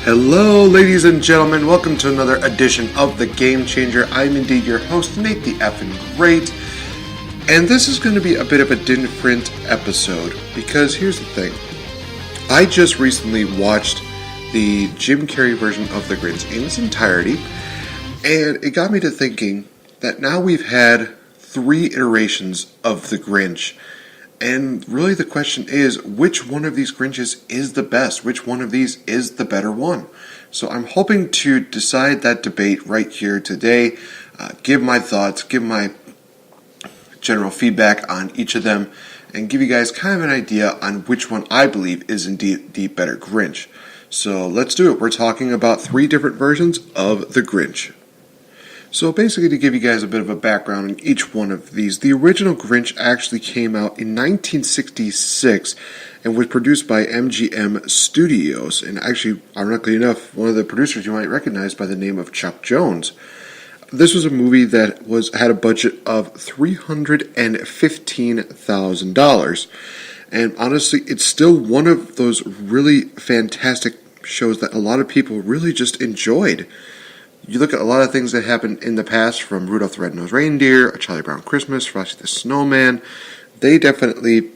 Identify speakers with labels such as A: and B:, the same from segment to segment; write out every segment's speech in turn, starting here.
A: Hello, ladies and gentlemen. Welcome to another edition of The Game Changer. I'm indeed your host, Nate the Effin' Great. And this is going to be a bit of a different episode because here's the thing. I just recently watched the Jim Carrey version of The Grinch in its entirety, and it got me to thinking that now we've had 3 iterations of The Grinch. And really the question is, which one of these Grinches is the best? Which one of these is the better one? So I'm hoping to decide that debate right here today, give my thoughts, give my general feedback on each of them, and give you guys kind of an idea on which one I believe is indeed the better Grinch. So let's do it. We're talking about 3 different versions of the Grinch. So basically, to give you guys a bit of a background on each one of these, the original Grinch actually came out in 1966 and was produced by MGM Studios. And actually, ironically enough, one of the producers you might recognize by the name of Chuck Jones. This was a movie that had a budget of $315,000. And honestly, it's still one of those really fantastic shows that a lot of people really just enjoyed. You look at a lot of things that happened in the past, from Rudolph the Red-Nosed Reindeer, A Charlie Brown Christmas, Frosty the Snowman. They definitely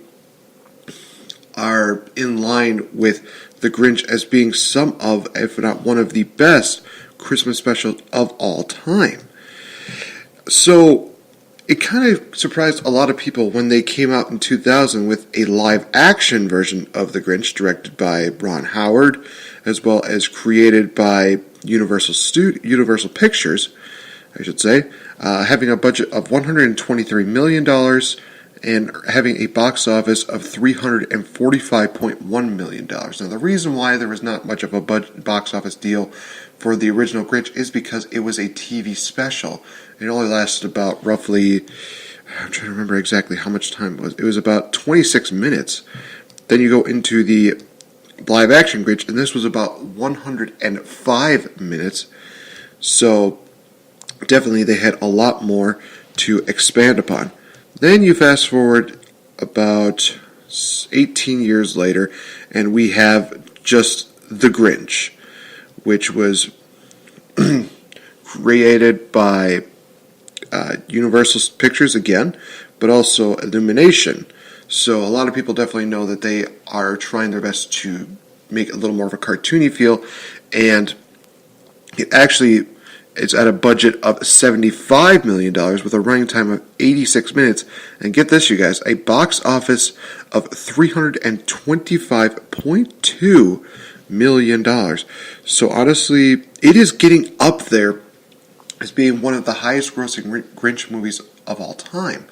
A: are in line with The Grinch as being some of, if not one of the best Christmas specials of all time. So it kind of surprised a lot of people when they came out in 2000 with a live-action version of The Grinch directed by Ron Howard, as well as created by Universal Pictures, I should say, having a budget of $123 million and having a box office of $345.1 million. Now, the reason why there was not much of a box office deal for the original Grinch is because it was a TV special. It only lasted about roughly, I'm trying to remember exactly how much time it was. It was about 26 minutes. Then you go into the live action Grinch, and this was about 105 minutes. So definitely they had a lot more to expand upon. Then you fast forward about 18 years later, and we have just The Grinch, which was created by Universal Pictures again, but also Illumination. So a lot of people definitely know that they are trying their best to make a little more of a cartoony feel, and it's at a budget of $75 million with a running time of 86 minutes, and get this, you guys, a box office of $325.2 million. So honestly, it is getting up there as being one of the highest grossing Grinch movies of all time.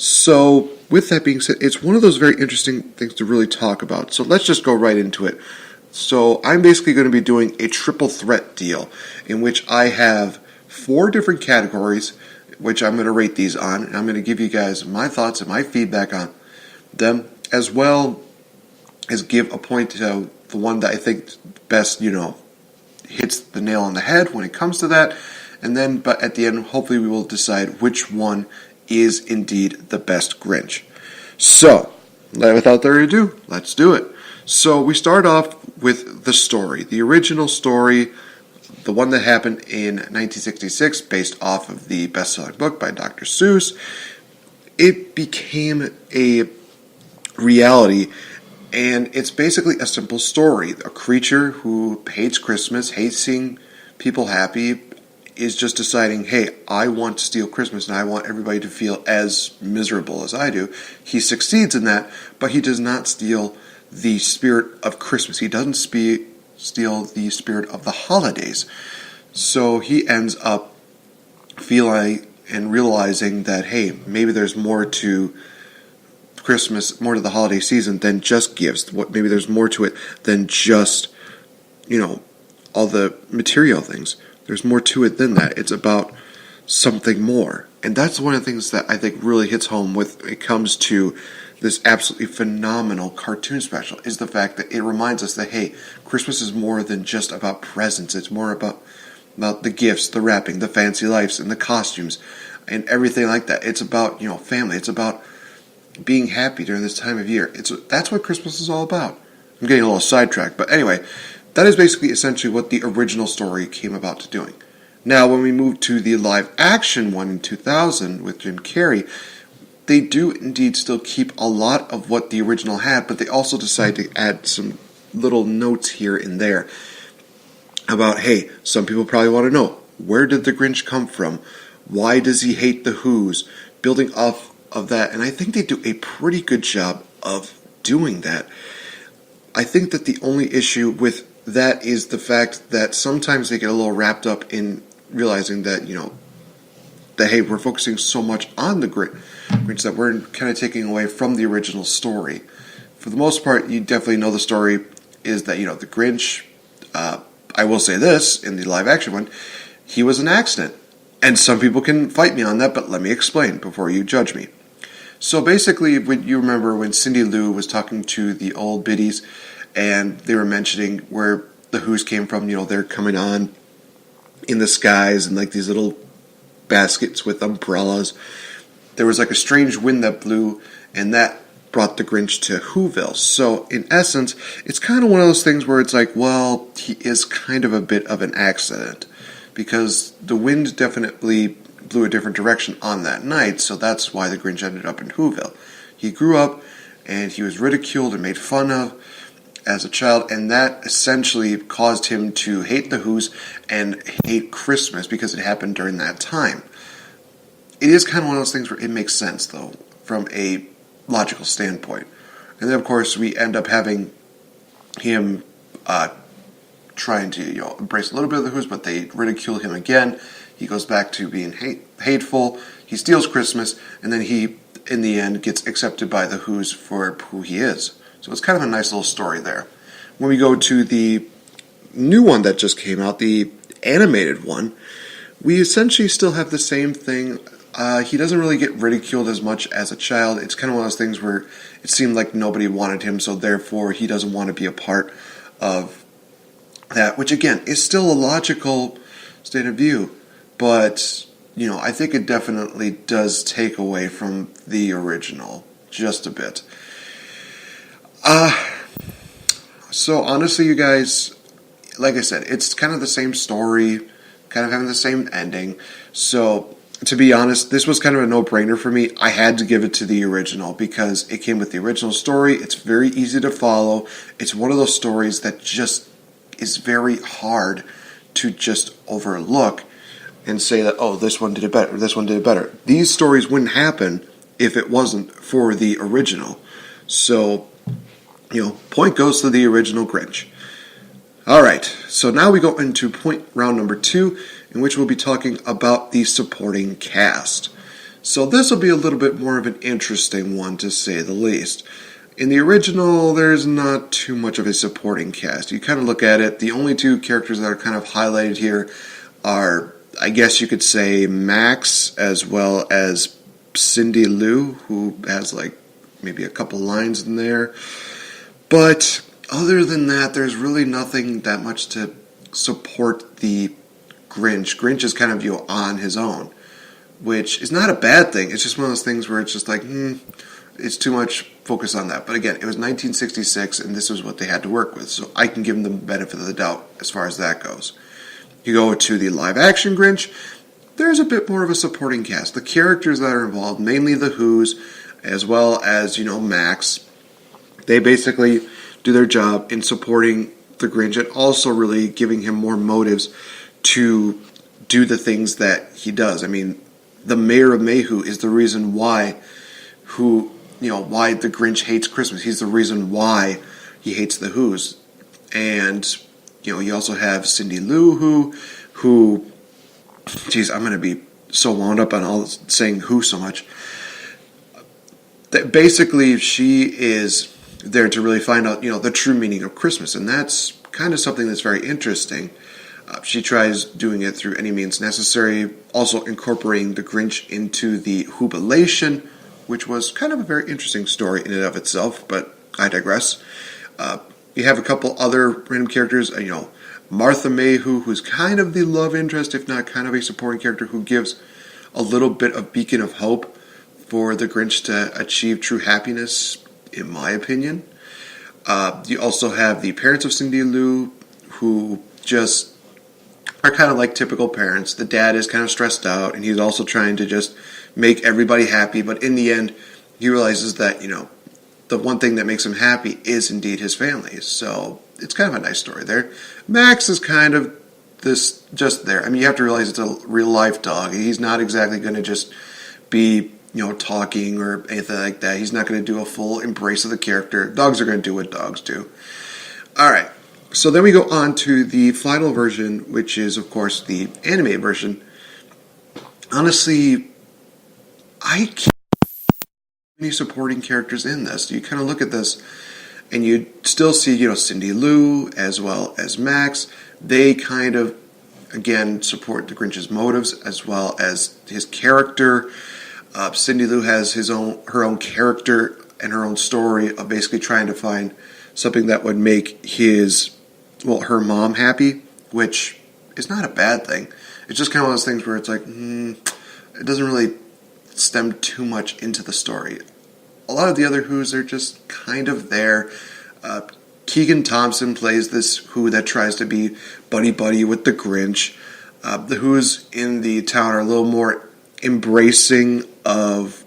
A: So, with that being said, it's one of those very interesting things to really talk about. So let's just go right into it. So I'm basically going to be doing a triple threat deal in which I have 4 different categories, which I'm going to rate these on. And I'm going to give you guys my thoughts and my feedback on them, as well as give a point to the one that I think best, hits the nail on the head when it comes to that. And then, but at the end, hopefully we will decide which one is indeed the best Grinch. So, without further ado, let's do it. So we start off with the story. The original story, the one that happened in 1966, based off of the best-selling book by Dr. Seuss. It became a reality, and it's basically a simple story. A creature who hates Christmas, hates seeing people happy, is just deciding, hey, I want to steal Christmas and I want everybody to feel as miserable as I do. He succeeds in that, but he does not steal the spirit of Christmas. He doesn't steal the spirit of the holidays. So he ends up feeling and realizing that, hey, maybe there's more to Christmas, more to the holiday season than just gifts. Maybe there's more to it than just, all the material things. There's more to it than that. It's about something more. And that's one of the things that I think really hits home when it comes to this absolutely phenomenal cartoon special, is the fact that it reminds us that, hey, Christmas is more than just about presents. It's more about the gifts, the wrapping, the fancy lights, and the costumes, and everything like that. It's about, family. It's about being happy during this time of year. That's what Christmas is all about. I'm getting a little sidetracked, but anyway, That is basically essentially what the original story came about to doing. Now, when we move to the live action one in 2000 with Jim Carrey, they do indeed still keep a lot of what the original had, but they also decide to add some little notes here and there about, hey, some people probably want to know, where did the Grinch come from? Why does he hate the Who's? Building off of that, and I think they do a pretty good job of doing that. I think that the only issue with that is the fact that sometimes they get a little wrapped up in realizing that, that, hey, we're focusing so much on the Grinch that we're kind of taking away from the original story. For the most part, you definitely know the story is that, the Grinch, I will say this, in the live action one, he was an accident. And some people can fight me on that, but let me explain before you judge me. So basically, when you remember when Cindy Lou was talking to the old biddies, and they were mentioning where the Who's came from, they're coming on in the skies and like these little baskets with umbrellas. There was like a strange wind that blew, and that brought the Grinch to Whoville. So in essence, it's kind of one of those things where it's like, well, he is kind of a bit of an accident, because the wind definitely blew a different direction on that night, so that's why the Grinch ended up in Whoville. He grew up, and he was ridiculed and made fun of as a child, and that essentially caused him to hate the Who's and hate Christmas because it happened during that time. It is kind of one of those things where it makes sense, though, from a logical standpoint. And then, of course, we end up having him trying to embrace a little bit of the Who's, but they ridicule him again. He goes back to being hateful. He steals Christmas, and then he, in the end, gets accepted by the Who's for who he is. So it's kind of a nice little story there. When we go to the new one that just came out, the animated one, we essentially still have the same thing. He doesn't really get ridiculed as much as a child. It's kind of one of those things where it seemed like nobody wanted him, so therefore he doesn't want to be a part of that, which again is still a logical state of view, but I think it definitely does take away from the original just a bit. So honestly, you guys, like I said, it's kind of the same story, kind of having the same ending. So to be honest, this was kind of a no-brainer for me. I had to give it to the original because it came with the original story. It's very easy to follow. It's one of those stories that just is very hard to just overlook and say that, oh, this one did it better, this one did it better. These stories wouldn't happen if it wasn't for the original. So, point goes to the original Grinch. All right, so now we go into point round number 2, in which we'll be talking about the supporting cast. So this will be a little bit more of an interesting one, to say the least. In the original, there's not too much of a supporting cast. You kind of look at it, the only two characters that are kind of highlighted here are, I guess you could say, Max as well as Cindy Lou, who has maybe a couple lines in there. But other than that, there's really nothing that much to support the Grinch. Grinch is kind of on his own, which is not a bad thing. It's just one of those things where it's just like, it's too much focus on that. But again, it was 1966, and this was what they had to work with, so I can give them the benefit of the doubt as far as that goes. You go to the live-action Grinch, there's a bit more of a supporting cast. The characters that are involved, mainly the Who's, as well as, Max, they basically do their job in supporting the Grinch and also really giving him more motives to do the things that he does. I mean, the mayor of Mayhew is the reason why the Grinch hates Christmas. He's the reason why he hates the Who's. And, you also have Cindy Lou who, geez, I'm going to be so wound up on all saying Who so much. That basically, she is there to really find out, the true meaning of Christmas. And that's kind of something that's very interesting. She tries doing it through any means necessary, also incorporating the Grinch into the Whobilation, which was kind of a very interesting story in and of itself, but I digress. You have a couple other random characters, Martha Mayhew, who's kind of the love interest, if not kind of a supporting character, who gives a little bit of beacon of hope for the Grinch to achieve true happiness, in my opinion. You also have the parents of Cindy Lou, who just are kind of like typical parents. The dad is kind of stressed out, and he's also trying to just make everybody happy, but in the end, he realizes that, the one thing that makes him happy is indeed his family. So it's kind of a nice story there. Max is kind of this just there. I mean, you have to realize it's a real life dog. He's not exactly going to just be, talking or anything like that. He's not going to do a full embrace of the character. Dogs are going to do what dogs do. All right. So then we go on to the final version, which is, of course, the animated version. Honestly, I can't any supporting characters in this. You kind of look at this, and you still see, Cindy Lou as well as Max. They kind of, again, support the Grinch's motives as well as his character. Cindy Lou has her own character and her own story of basically trying to find something that would make her mom happy, which is not a bad thing. It's just kind of one of those things where it's like, it doesn't really stem too much into the story. A lot of the other Who's are just kind of there. Keegan Thompson plays this Who that tries to be buddy-buddy with the Grinch. The Who's in the town are a little more embracing of,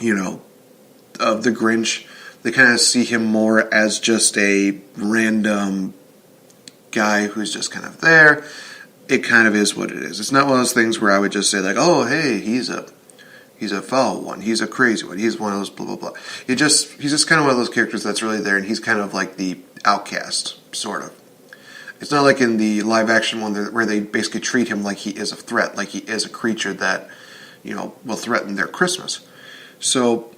A: of the Grinch. They kind of see him more as just a random guy who's just kind of there. It kind of is what it is. It's not one of those things where I would just say like, oh, hey, he's a foul one, he's a crazy one, he's one of those blah blah blah. He's just kind of one of those characters that's really there, and he's kind of like the outcast, sort of. It's not like in the live action one where they basically treat him like he is a threat, like he is a creature that, will threaten their Christmas. So,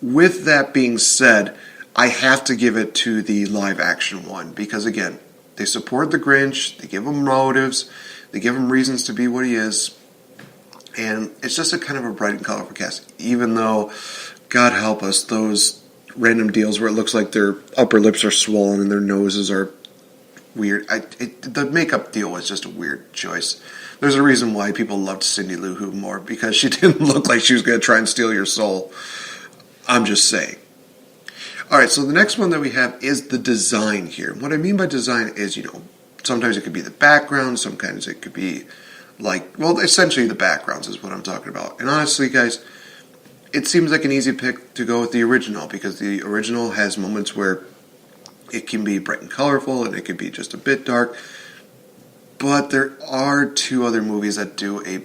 A: with that being said, I have to give it to the live action one, because again, they support the Grinch, they give him motives, they give him reasons to be what he is, and it's just a kind of a bright and colorful cast, even though, God help us, those random deals where it looks like their upper lips are swollen and their noses are weird. The makeup deal was just a weird choice. There's a reason why people loved Cindy Lou Who more, because she didn't look like she was going to try and steal your soul. I'm just saying. Alright, so the next one that we have is the design here. What I mean by design is, sometimes it could be the background, sometimes it could be essentially the backgrounds is what I'm talking about. And honestly, guys, it seems like an easy pick to go with the original, because the original has moments where it can be bright and colorful, and it can be just a bit dark. But there are two other movies that do a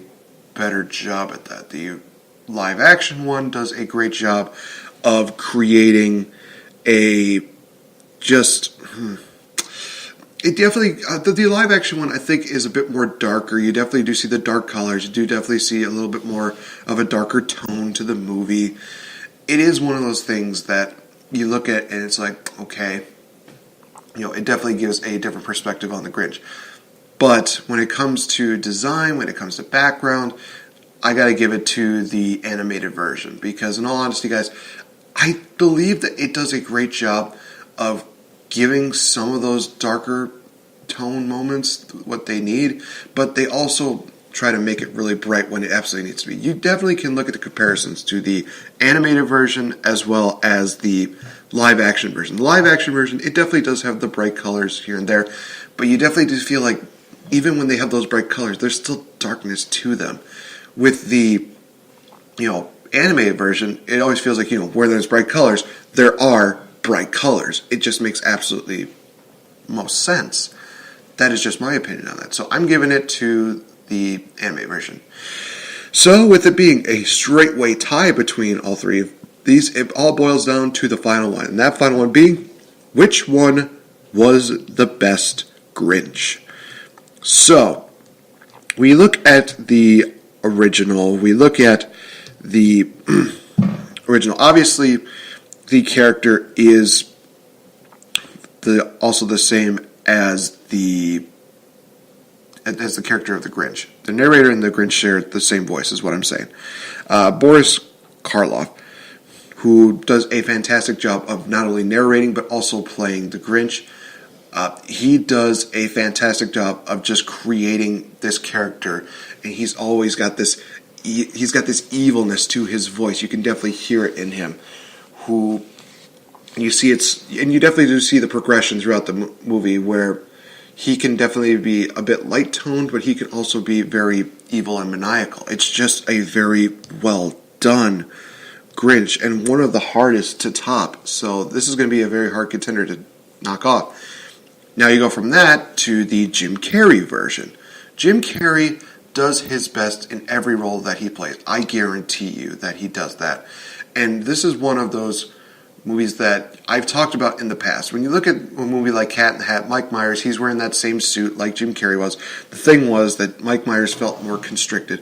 A: better job at that. The live action one does a great job of creating it definitely, the live action one I think is a bit more darker. You definitely do see the dark colors. You do definitely see a little bit more of a darker tone to the movie. It is one of those things that you look at and it's like, okay, it definitely gives a different perspective on the Grinch. But when it comes to design, when it comes to background, I gotta give it to the animated version, because in all honesty, guys, I believe that it does a great job of giving some of those darker tone moments what they need, but they also try to make it really bright when it absolutely needs to be. You definitely can look at the comparisons to the animated version as well as the live action version. The live action version, it definitely does have the bright colors here and there, but you definitely do feel like even when they have those bright colors, there's still darkness to them. With the, animated version, it always feels like, where there's bright colors, there are bright colors. It just makes absolutely most sense. That is just my opinion on that. So I'm giving it to the anime version. So with it being a straightway tie between all three of these, it all boils down to the final one. And that final one being, which one was the best Grinch? So, we look at the original. We look at the original. Obviously, the character is also the same as the character of the Grinch. The narrator and the Grinch share the same voice, is what I'm saying. Boris Karloff, who does a fantastic job of not only narrating but also playing the Grinch. He does a fantastic job of just creating this character, and he's always got this. He's got this evilness to his voice. You can definitely hear it in him. You definitely do see the progression throughout the movie where, He can definitely be a bit light-toned, but he can also be very evil and maniacal. It's just a very well done Grinch, and one of the hardest to top. So this is going to be a very hard contender to knock off. Now you go from that to the Jim Carrey version. Jim Carrey does his best in every role that he plays. I guarantee you that he does that. And this is one of those movies that I've talked about in the past. When you look at a movie like Cat in the Hat, Mike Myers, he's wearing that same suit like Jim Carrey was. The thing was that Mike Myers felt more constricted.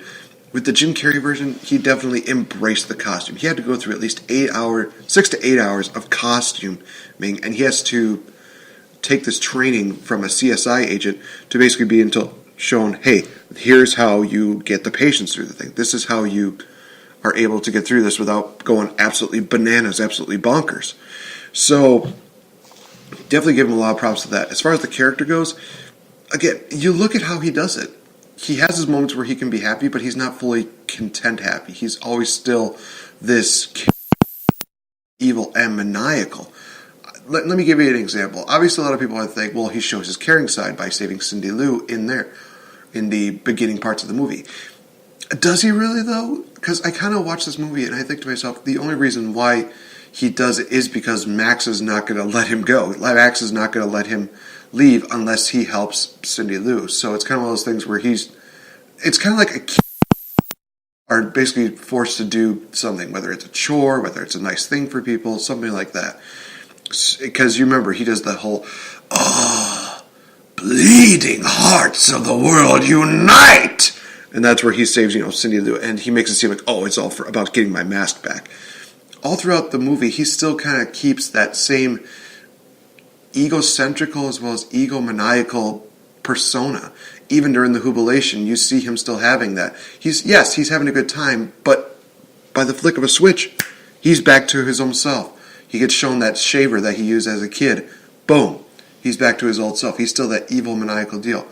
A: With the Jim Carrey version, he definitely embraced the costume. He had to go through at least 6 to 8 hours of costuming, and he has to take this training from a CSI agent to basically be shown, hey, here's how you get the patients through the thing. This is how you are able to get through this without going absolutely bananas, absolutely bonkers. So, definitely give him a lot of props to that. As far as the character goes, again, you look at how he does it. He has his moments where he can be happy, but he's not fully content happy. He's always still this evil and maniacal. Let me give you an example. Obviously, a lot of people would think, well, he shows his caring side by saving Cindy Lou in the beginning parts of the movie. Does he really, though? Because I kind of watch this movie and I think to myself, the only reason why he does it is because Max is not going to let him go. Max is not going to let him leave unless he helps Cindy Lou. So it's kind of one of those things where it's kind of like a kid are basically forced to do something, whether it's a chore, whether it's a nice thing for people, something like that. Because you remember, he does the whole, bleeding hearts of the world unite! And that's where he saves, Cindy Lou, and he makes it seem like, it's all about getting my mask back. All throughout the movie, he still kind of keeps that same egocentrical as well as egomaniacal persona. Even during the jubilation, you see him still having that. He's having a good time, but by the flick of a switch, he's back to his own self. He gets shown that shaver that he used as a kid. Boom. He's back to his old self. He's still that evil, maniacal deal.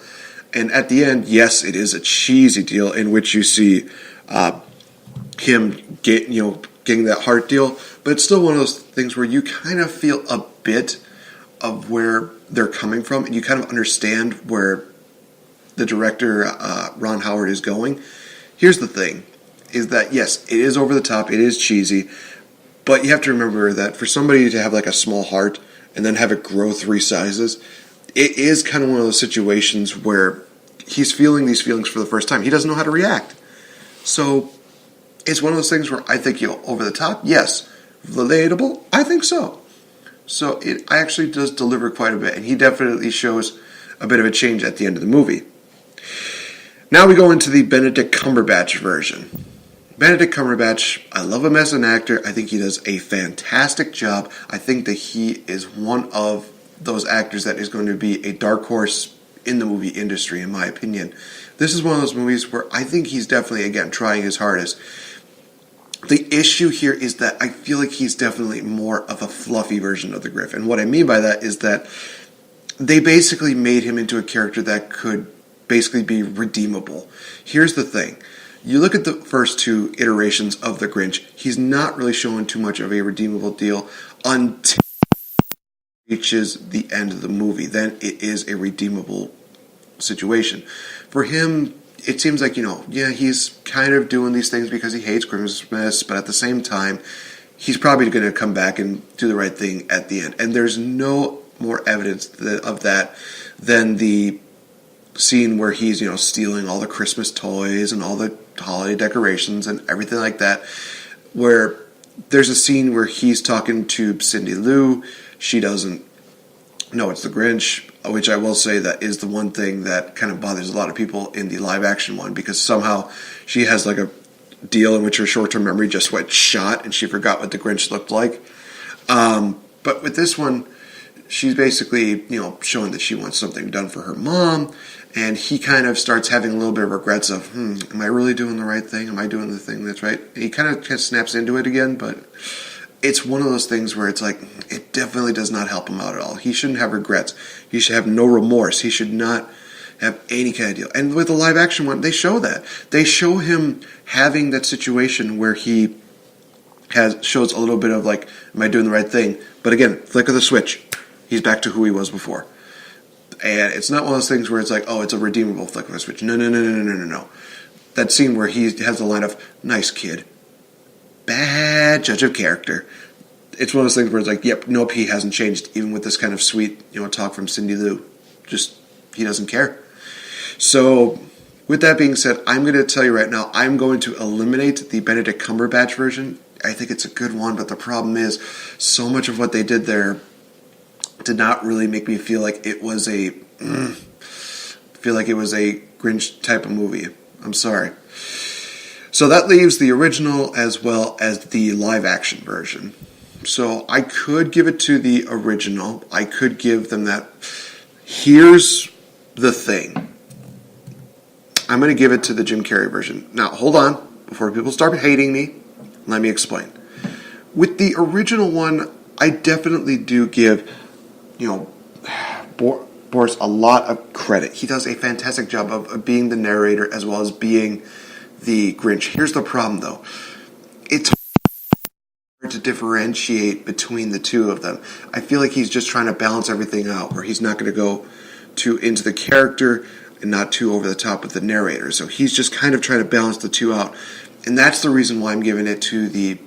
A: And at the end, yes, it is a cheesy deal in which you see him getting that heart deal. But it's still one of those things where you kind of feel a bit of where they're coming from. And you kind of understand where the director, Ron Howard, is going. Here's the thing, is that, yes, it is over the top. It is cheesy. But you have to remember that for somebody to have like a small heart and then have it grow 3 sizes, it is kind of one of those situations where he's feeling these feelings for the first time. He doesn't know how to react. So it's one of those things where I think, over the top, yes. Relatable? I think so. So it actually does deliver quite a bit, and he definitely shows a bit of a change at the end of the movie. Now we go into the Benedict Cumberbatch version. Benedict Cumberbatch, I love him as an actor. I think he does a fantastic job. I think that he is one of those actors that is going to be a dark horse in the movie industry, in my opinion. This is one of those movies where I think he's definitely, again, trying his hardest. The issue here is that I feel like he's definitely more of a fluffy version of the Griff. And what I mean by that is that they basically made him into a character that could basically be redeemable. Here's the thing. You look at the first 2 iterations of the Grinch, he's not really showing too much of a redeemable deal until he reaches the end of the movie. Then it is a redeemable situation. For him, it seems like, he's kind of doing these things because he hates Christmas, but at the same time, he's probably going to come back and do the right thing at the end. And there's no more evidence of that than the scene where he's, stealing all the Christmas toys and all the holiday decorations and everything like that, where there's a scene where he's talking to Cindy Lou. She doesn't know it's the Grinch, which I will say that is the one thing that kind of bothers a lot of people in the live action one, because somehow she has like a deal in which her short-term memory just went shot and she forgot what the Grinch looked like. But with this one, she's basically, showing that she wants something done for her mom, and he kind of starts having a little bit of regrets of, am I really doing the right thing? Am I doing the thing that's right? And he kind of snaps into it again, but it's one of those things where it's like, it definitely does not help him out at all. He shouldn't have regrets. He should have no remorse. He should not have any kind of deal. And with the live action one, they show that. They show him having that situation where he shows a little bit of like, am I doing the right thing? But again, flick of the switch. He's back to who he was before. And it's not one of those things where it's like, oh, it's a redeemable flick of a switch. No. That scene where he has the line of, nice kid, bad judge of character. It's one of those things where it's like, yep, nope, he hasn't changed, even with this kind of sweet, talk from Cindy Lou. Just, he doesn't care. So, with that being said, I'm going to tell you right now, I'm going to eliminate the Benedict Cumberbatch version. I think it's a good one, but the problem is, so much of what they did there did not really make me feel like it was a Grinch type of movie. I'm sorry. So that leaves the original as well as the live action version. So I could give it to the original. I could give them that. Here's the thing. I'm going to give it to the Jim Carrey version. Now, hold on. Before people start hating me, let me explain. With the original one, I definitely do give, Boris a lot of credit. He does a fantastic job of being the narrator as well as being the Grinch. Here's the problem, though. It's hard to differentiate between the two of them. I feel like he's just trying to balance everything out, where he's not going to go too into the character and not too over the top with the narrator. So he's just kind of trying to balance the two out. And that's the reason why I'm giving it to the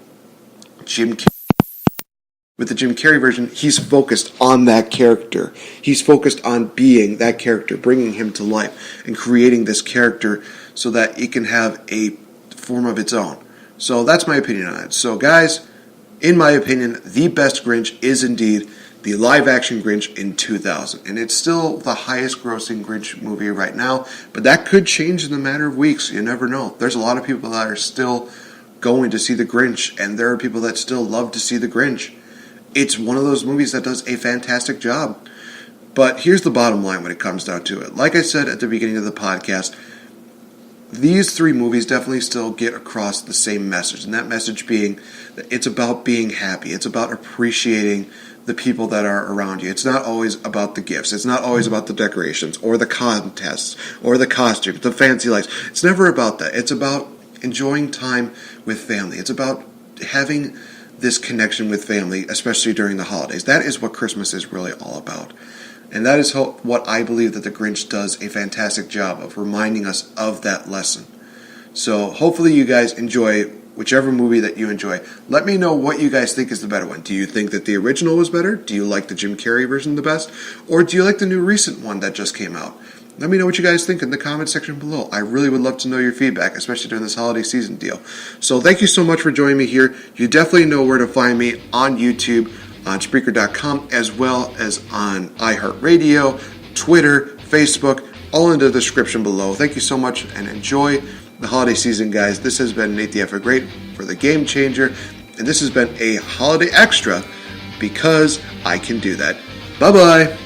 A: Jim Carrey. With the Jim Carrey version, he's focused on that character. He's focused on being that character, bringing him to life, and creating this character so that it can have a form of its own. So that's my opinion on it. So guys, in my opinion, the best Grinch is indeed the live-action Grinch in 2000. And it's still the highest-grossing Grinch movie right now, but that could change in a matter of weeks. You never know. There's a lot of people that are still going to see the Grinch, and there are people that still love to see the Grinch. It's one of those movies that does a fantastic job. But here's the bottom line when it comes down to it. Like I said at the beginning of the podcast, these three movies definitely still get across the same message. And that message being that it's about being happy. It's about appreciating the people that are around you. It's not always about the gifts. It's not always about the decorations or the contests or the costumes, the fancy lights. It's never about that. It's about enjoying time with family. It's about having this connection with family, especially during the holidays. That is what Christmas is really all about. And that is what I believe that the Grinch does a fantastic job of reminding us of that lesson. So hopefully you guys enjoy whichever movie that you enjoy. Let me know what you guys think is the better one. Do you think that the original was better? Do you like the Jim Carrey version the best? Or do you like the new recent one that just came out? Let me know what you guys think in the comment section below. I really would love to know your feedback, especially during this holiday season deal. So thank you so much for joining me here. You definitely know where to find me on YouTube, on Spreaker.com, as well as on iHeartRadio, Twitter, Facebook, all in the description below. Thank you so much and enjoy the holiday season, guys. This has been Nate the Ever Great for The Game Changer, and this has been a holiday extra because I can do that. Bye-bye.